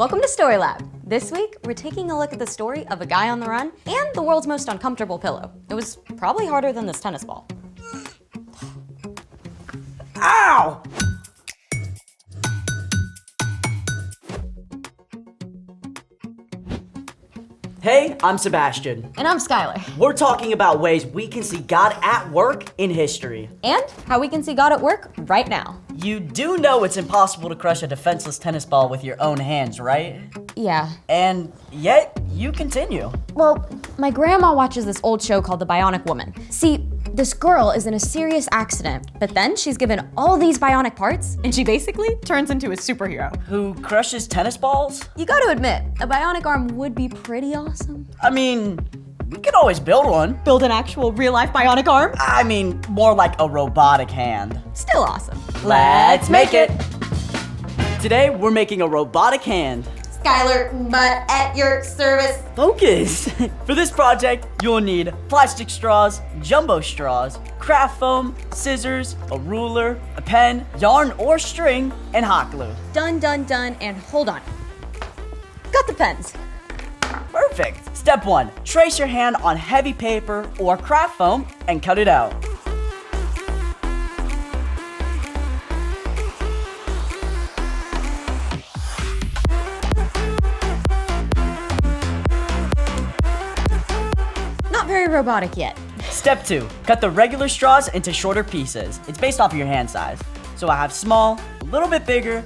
Welcome to Story Lab. This week, we're taking a look at the story of a guy on the run and the world's most uncomfortable pillow. It was probably harder than this tennis ball. Ow! Hey, I'm Sebastian. And I'm Skylar. We're talking about ways we can see God at work in history. And how we can see God at work right now. You do know it's impossible to crush a defenseless tennis ball with your own hands, right? Yeah. And yet, you continue. Well, my grandma watches this old show called The Bionic Woman. See, this girl is in a serious accident, but then she's given all these bionic parts, and she basically turns into a superhero. Who crushes tennis balls? You gotta admit, a bionic arm would be pretty awesome. I mean, we could always build one. Build an actual real-life bionic arm? I mean, more like a robotic hand. Still awesome. Let's make it! Today, we're making a robotic hand. Skylar, but at your service. Focus! For this project, you'll need plastic straws, jumbo straws, craft foam, scissors, a ruler, a pen, yarn or string, and hot glue. Done, and hold on. Got the pens. Perfect! Step 1. Trace your hand on heavy paper or craft foam and cut it out. Not very robotic yet. Step 2. Cut the regular straws into shorter pieces. It's based off of your hand size. So I have small, a little bit bigger,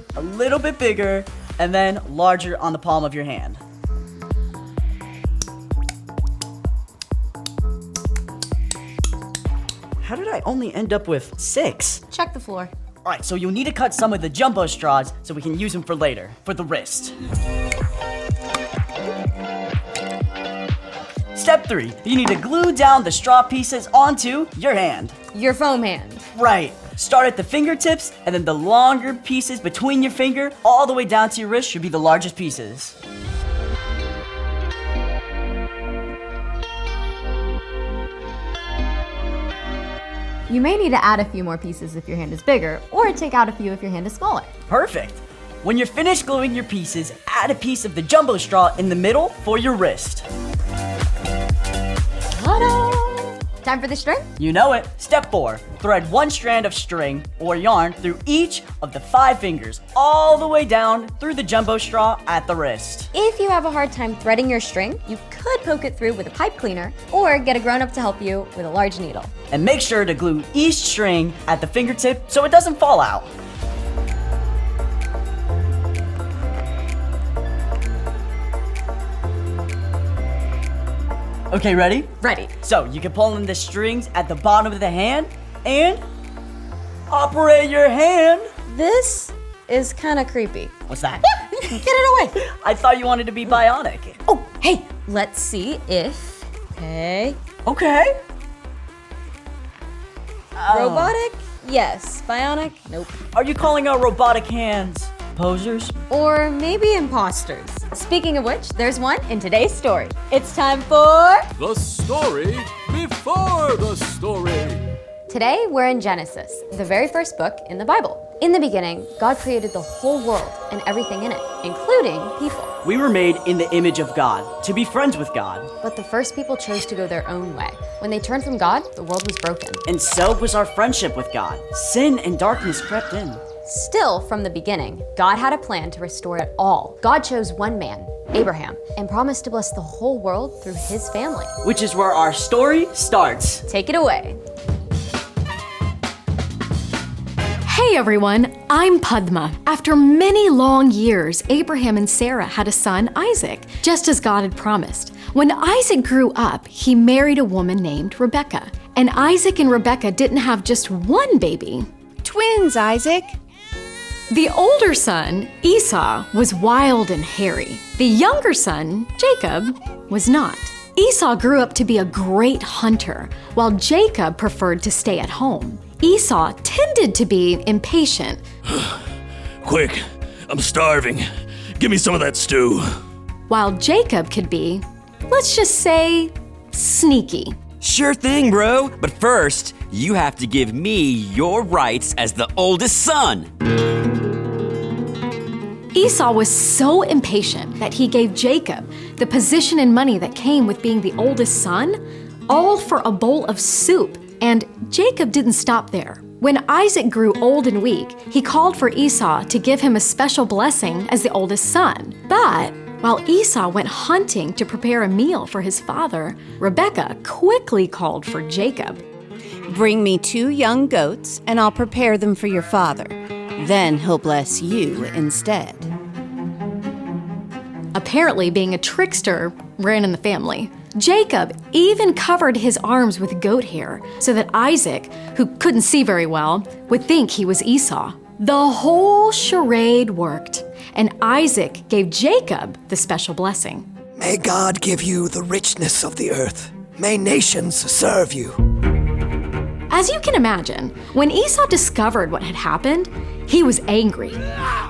and then larger on the palm of your hand. How did I only end up with 6? Check the floor. Alright, so you'll need to cut some of the jumbo straws so we can use them for later, for the wrist. Step 3, you need to glue down the straw pieces onto your hand. Your foam hand. Right. Start at the fingertips, and then the longer pieces between your finger all the way down to your wrist should be the largest pieces. You may need to add a few more pieces if your hand is bigger, or take out a few if your hand is smaller. Perfect. When you're finished gluing your pieces, add a piece of the jumbo straw in the middle for your wrist. Ta-da! Time for the string? You know it. Step 4. Thread one strand of string or yarn through each of the 5 fingers, all the way down through the jumbo straw at the wrist. If you have a hard time threading your string, you could poke it through with a pipe cleaner, or get a grown-up to help you with a large needle. And make sure to glue each string at the fingertip so it doesn't fall out. Okay, ready? Ready. So you can pull in the strings at the bottom of the hand and operate your hand. This is kind of creepy. What's that? Get it away. I thought you wanted to be bionic. Oh, hey, let's see if... Okay. Okay. Robotic? Yes. Bionic? Nope. Are you calling our robotic hands posers? Or maybe imposters. Speaking of which, there's one in today's story. It's time for... The story before the story. Today, we're in Genesis, the very first book in the Bible. In the beginning, God created the whole world and everything in it, including people. We were made in the image of God, to be friends with God. But the first people chose to go their own way. When they turned from God, the world was broken. And so was our friendship with God. Sin and darkness crept in. Still, from the beginning, God had a plan to restore it all. God chose one man, Abraham, and promised to bless the whole world through his family. Which is where our story starts. Take it away. Hey everyone, I'm Padma. After many long years, Abraham and Sarah had a son, Isaac, just as God had promised. When Isaac grew up, he married a woman named Rebecca. And Isaac and Rebecca didn't have just one baby. Twins, Isaac. The older son, Esau, was wild and hairy. The younger son, Jacob, was not. Esau grew up to be a great hunter, while Jacob preferred to stay at home. Esau tended to be impatient. Quick, I'm starving. Give me some of that stew. While Jacob could be, let's just say, sneaky. Sure thing, bro. But first, you have to give me your rights as the oldest son. Esau was so impatient that he gave Jacob the position and money that came with being the oldest son, all for a bowl of soup. And Jacob didn't stop there. When Isaac grew old and weak, he called for Esau to give him a special blessing as the oldest son. But while Esau went hunting to prepare a meal for his father, Rebekah quickly called for Jacob. Bring me 2 young goats, and I'll prepare them for your father. Then he'll bless you instead. Apparently, being a trickster ran in the family. Jacob even covered his arms with goat hair so that Isaac, who couldn't see very well, would think he was Esau. The whole charade worked, and Isaac gave Jacob the special blessing. May God give you the richness of the earth. May nations serve you. As you can imagine, when Esau discovered what had happened, he was angry.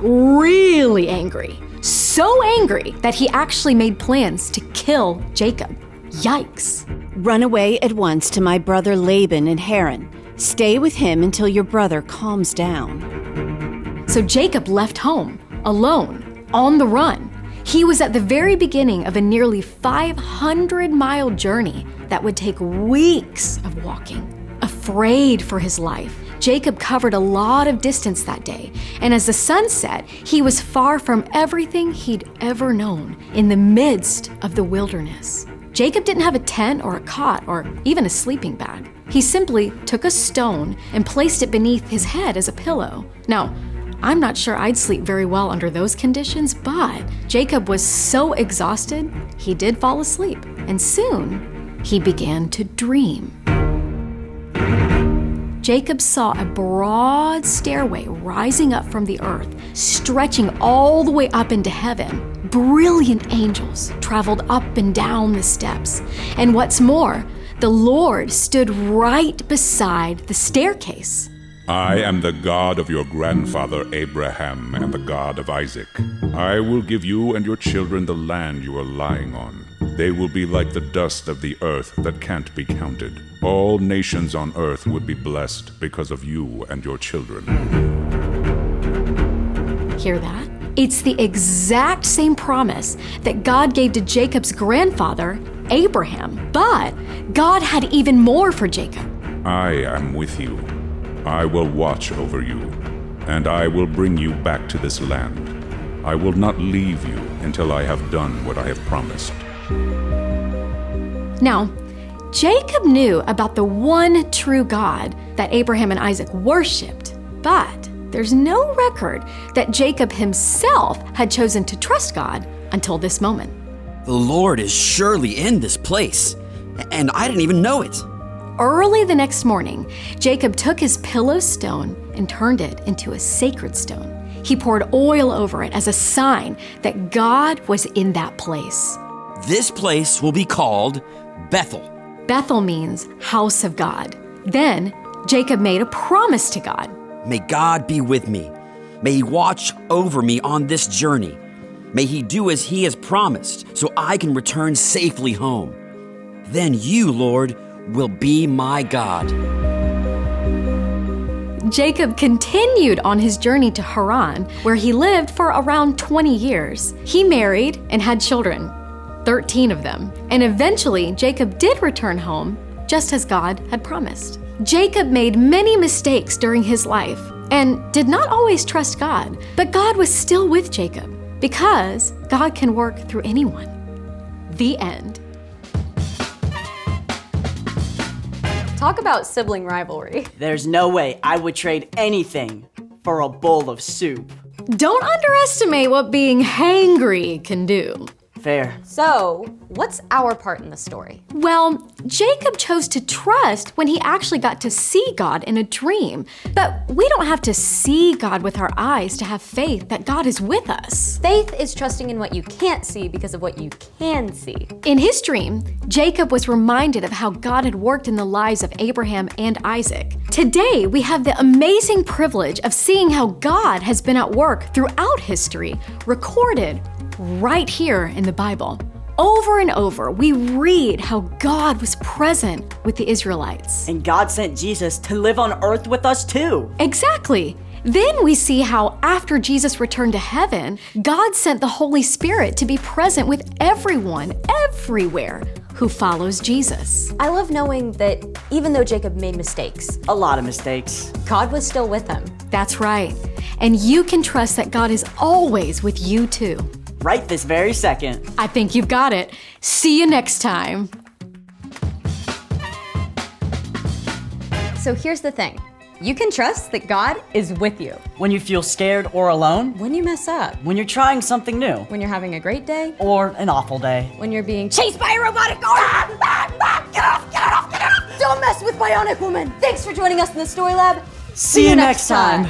Really angry. So angry that he actually made plans to kill Jacob. Yikes. Run away at once to my brother Laban in Haran. Stay with him until your brother calms down. So Jacob left home, alone, on the run. He was at the very beginning of a nearly 500-mile journey that would take weeks of walking. Afraid for his life, Jacob covered a lot of distance that day, and as the sun set, he was far from everything he'd ever known, in the midst of the wilderness. Jacob didn't have a tent or a cot or even a sleeping bag. He simply took a stone and placed it beneath his head as a pillow. Now, I'm not sure I'd sleep very well under those conditions, but Jacob was so exhausted, he did fall asleep, and soon he began to dream. Jacob saw a broad stairway rising up from the earth, stretching all the way up into heaven. Brilliant angels traveled up and down the steps. And what's more, the Lord stood right beside the staircase. I am the God of your grandfather Abraham and the God of Isaac. I will give you and your children the land you are lying on. They will be like the dust of the earth that can't be counted. All nations on earth would be blessed because of you and your children. Hear that? It's the exact same promise that God gave to Jacob's grandfather, Abraham. But God had even more for Jacob. I am with you. I will watch over you, and I will bring you back to this land. I will not leave you until I have done what I have promised. Now, Jacob knew about the one true God that Abraham and Isaac worshipped, but there's no record that Jacob himself had chosen to trust God until this moment. The Lord is surely in this place, and I didn't even know it. Early the next morning, Jacob took his pillow stone and turned it into a sacred stone. He poured oil over it as a sign that God was in that place. This place will be called Bethel. Bethel means house of God. Then Jacob made a promise to God. May God be with me. May He watch over me on this journey. May He do as He has promised so I can return safely home. Then you, Lord, will be my God. Jacob continued on his journey to Haran, where he lived for around 20 years. He married and had children, 13 of them. And eventually, Jacob did return home, just as God had promised. Jacob made many mistakes during his life and did not always trust God, but God was still with Jacob because God can work through anyone. The end. Talk about sibling rivalry. There's no way I would trade anything for a bowl of soup. Don't underestimate what being hangry can do. Fair. So, what's our part in the story? Well, Jacob chose to trust when he actually got to see God in a dream. But we don't have to see God with our eyes to have faith that God is with us. Faith is trusting in what you can't see because of what you can see. In his dream, Jacob was reminded of how God had worked in the lives of Abraham and Isaac. Today, we have the amazing privilege of seeing how God has been at work throughout history, recorded right here in the Bible. Over and over, we read how God was present with the Israelites. And God sent Jesus to live on earth with us too. Exactly. Then we see how after Jesus returned to heaven, God sent the Holy Spirit to be present with everyone, everywhere, who follows Jesus. I love knowing that even though Jacob made mistakes, A lot of mistakes. God was still with him. That's right. And you can trust that God is always with you too. Right this very second. I think you've got it. See you next time. So here's the thing. You can trust that God is with you. When you feel scared or alone, When you mess up, when you're trying something new, when you're having a great day, or an awful day. when you're being chased by a robotic arm. Get off, get off, get off! Don't mess with Bionic Woman. Thanks for joining us in the Story Lab. See you next time.